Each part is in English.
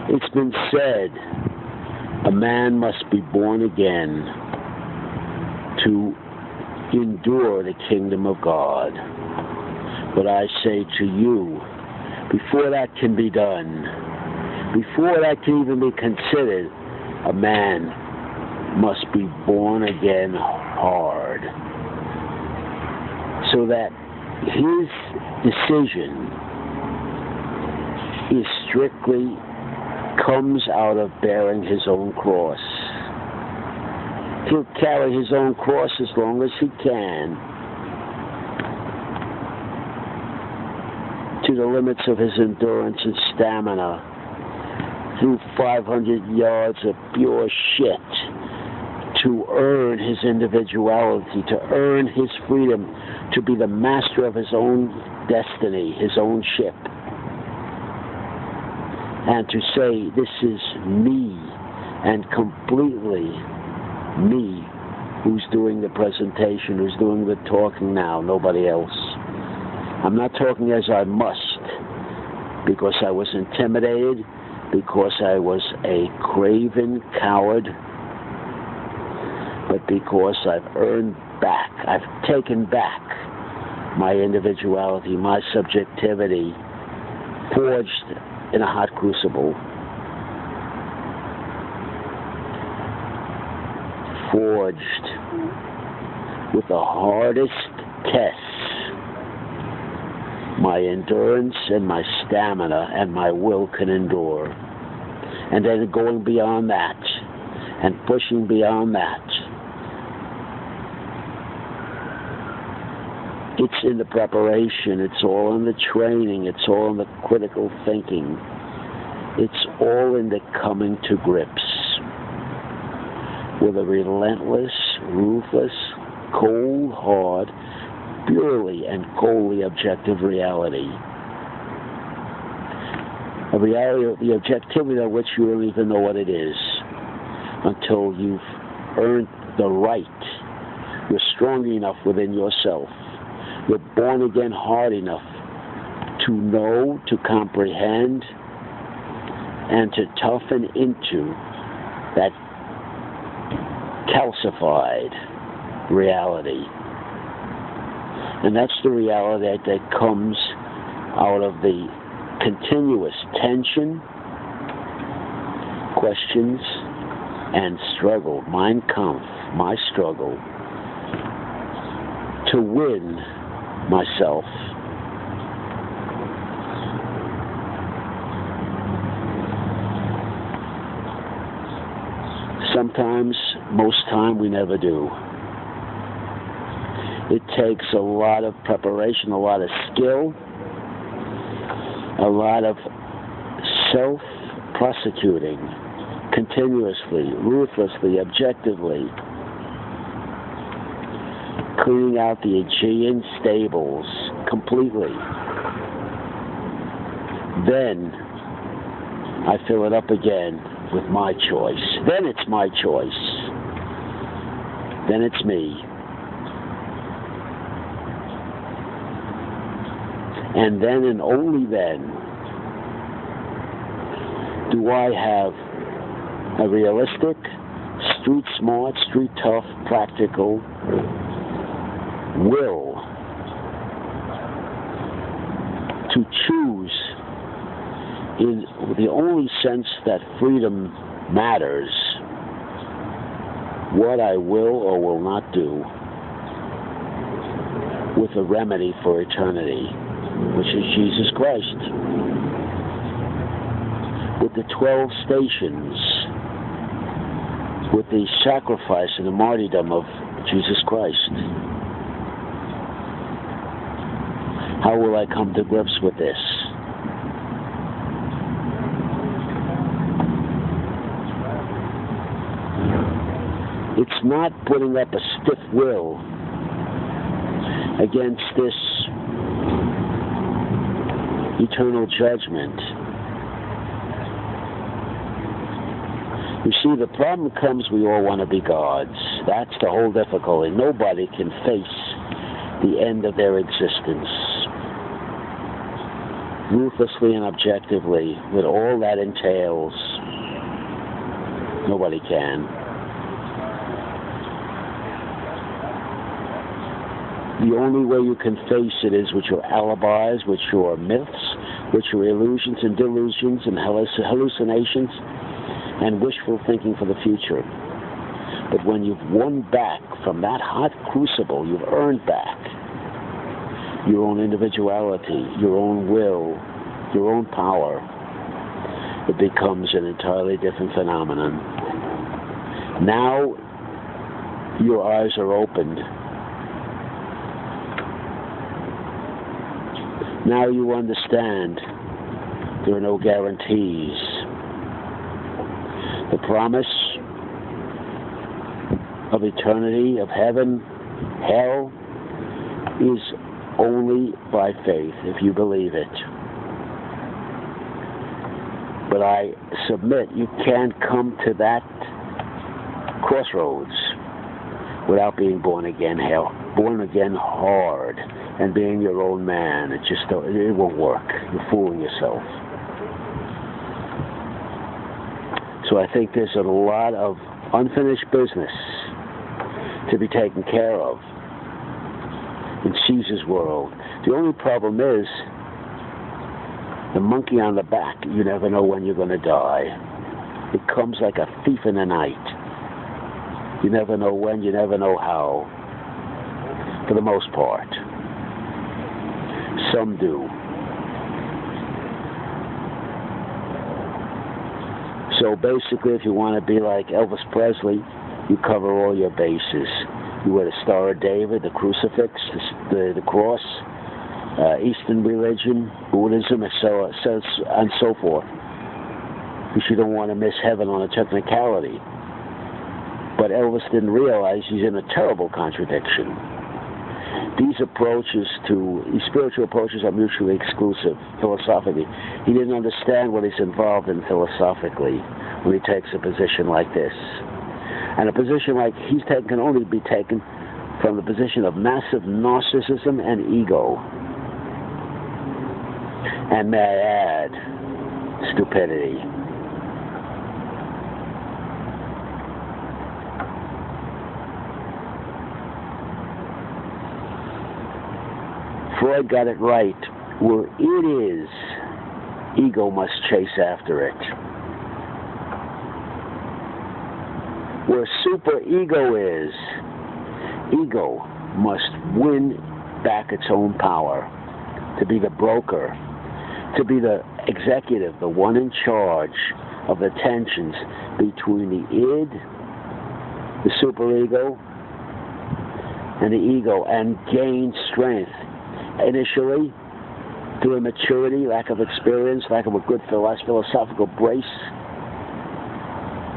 It's been said, a man must be born again to endure the kingdom of God. But I say to you, before that can be done, before that can even be considered, a man must be born again hard. So that his decision is strictly comes out of bearing his own cross. He'll carry his own cross as long as he can, to the limits of his endurance and stamina, through 500 yards of pure shit, to earn his individuality, to earn his freedom, to be the master of his own destiny, his own ship. And to say, this is me, and completely me, who's doing the presentation, who's doing the talking now, nobody else. I'm not talking as I must, because I was intimidated, because I was a craven coward, but because I've earned back, I've taken back my individuality, my subjectivity, forged in a hot crucible, forged with the hardest tests, my endurance and my stamina and my will can endure. And then going beyond that and pushing beyond that. It's in the preparation, it's all in the training, it's all in the critical thinking. It's all in the coming to grips with a relentless, ruthless, cold, hard, purely and coldly objective reality. A reality, the objectivity of which you don't even know what it is until you've earned the right. You're strong enough within yourself. You're born again hard enough to know, to comprehend, and to toughen into that calcified reality. And that's the reality that comes out of the continuous tension, questions, and struggle, Mein Kampf, my struggle, to win myself. Sometimes, most time, we never do. It takes a lot of preparation, a lot of skill, a lot of self-prosecuting, continuously, ruthlessly, objectively, cleaning out the Aegean stables completely. Then I fill it up again with my choice. Then it's my choice. Then it's me. And then and only then do I have a realistic, street smart, street tough, practical will to choose in the only sense that freedom matters what I will or will not do with a remedy for eternity, which is Jesus Christ. With the 12 stations, with the sacrifice and the martyrdom of Jesus Christ. How will I come to grips with this? It's not putting up a stiff will against this eternal judgment. You see, the problem comes we all want to be gods. That's the whole difficulty. Nobody can face the end of their existence. ruthlessly and objectively, with all that entails. Nobody can. The only way you can face it is with your alibis, with your myths, with your illusions and delusions and hallucinations and wishful thinking for the future. But when you've won back from that hot crucible, you've earned back your own individuality, your own will, your own power, it becomes an entirely different phenomenon. Now your eyes are opened. Now you understand there are no guarantees. The promise of eternity, of heaven, hell, is only by faith, if you believe it. But I submit you can't come to that crossroads without being born again, born again hard, and being your own man. It won't work. You're fooling yourself. So I think there's a lot of unfinished business to be taken care of in Caesar's world. The only problem is the monkey on the back. You never know when you're going to die. It comes like a thief in the night. You never know when, you never know how, for the most part. Some do. So basically, if you want to be like Elvis Presley, you cover all your bases. You wear the Star of David, the crucifix, the cross, Eastern religion, Buddhism, and so forth. Because you don't want to miss heaven on a technicality. But Elvis didn't realize he's in a terrible contradiction. These spiritual approaches are mutually exclusive, philosophically. He didn't understand what he's involved in philosophically when he takes a position like this. And a position like he's taken can only be taken from the position of massive narcissism and ego. And may I add, stupidity. Freud got it right. Where it is, ego must chase after it. Where superego is, ego must win back its own power, to be the broker, to be the executive, the one in charge of the tensions between the id, the superego, and the ego, and gain strength. Initially, through immaturity, lack of experience, lack of a good philosophical brace,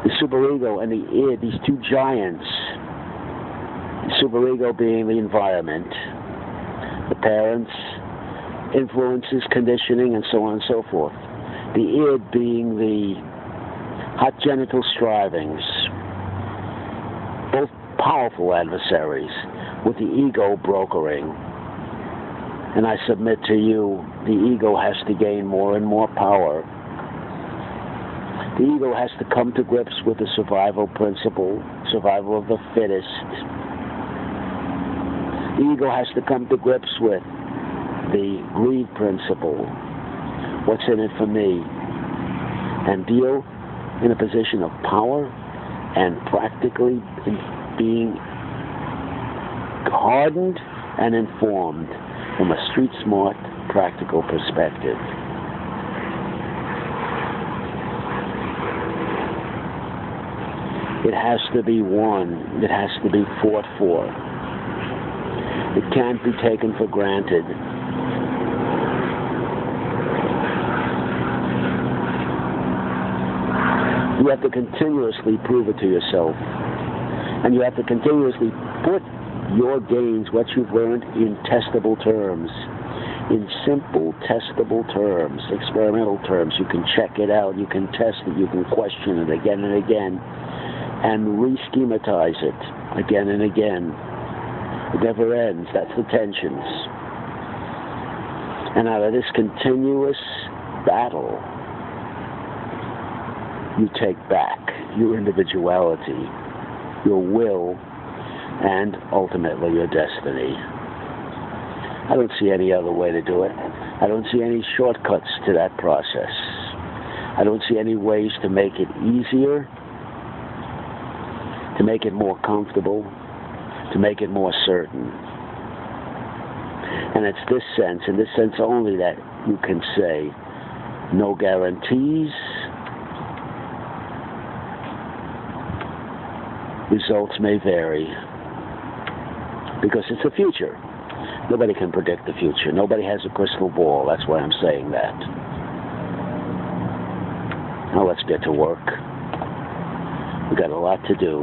the superego and the id, these two giants, the superego being the environment, the parents, influences, conditioning, and so on and so forth. The id being the hot genital strivings, both powerful adversaries, with the ego brokering. And I submit to you, the ego has to gain more and more power. The ego has to come to grips with the survival principle, survival of the fittest. The ego has to come to grips with the greed principle, what's in it for me, and deal in a position of power and practically being hardened and informed from a street-smart, practical perspective. It has to be won. It has to be fought for. It can't be taken for granted. You have to continuously prove it to yourself. And you have to continuously put your gains, what you've learned, in testable terms, in simple testable terms, experimental terms. You can check it out, you can test it, you can question it again and again, and re-schematize it again and again. It never ends. That's the tensions. And out of this continuous battle, you take back your individuality, your will, and ultimately your destiny. I don't see any other way to do it. I don't see any shortcuts to that process. I don't see any ways to make it easier, to make it more comfortable, to make it more certain. And it's this sense, in this sense only, that you can say, no guarantees, results may vary, because it's the future. Nobody can predict the future. Nobody has a crystal ball. That's why I'm saying that. Now let's get to work. We've got a lot to do.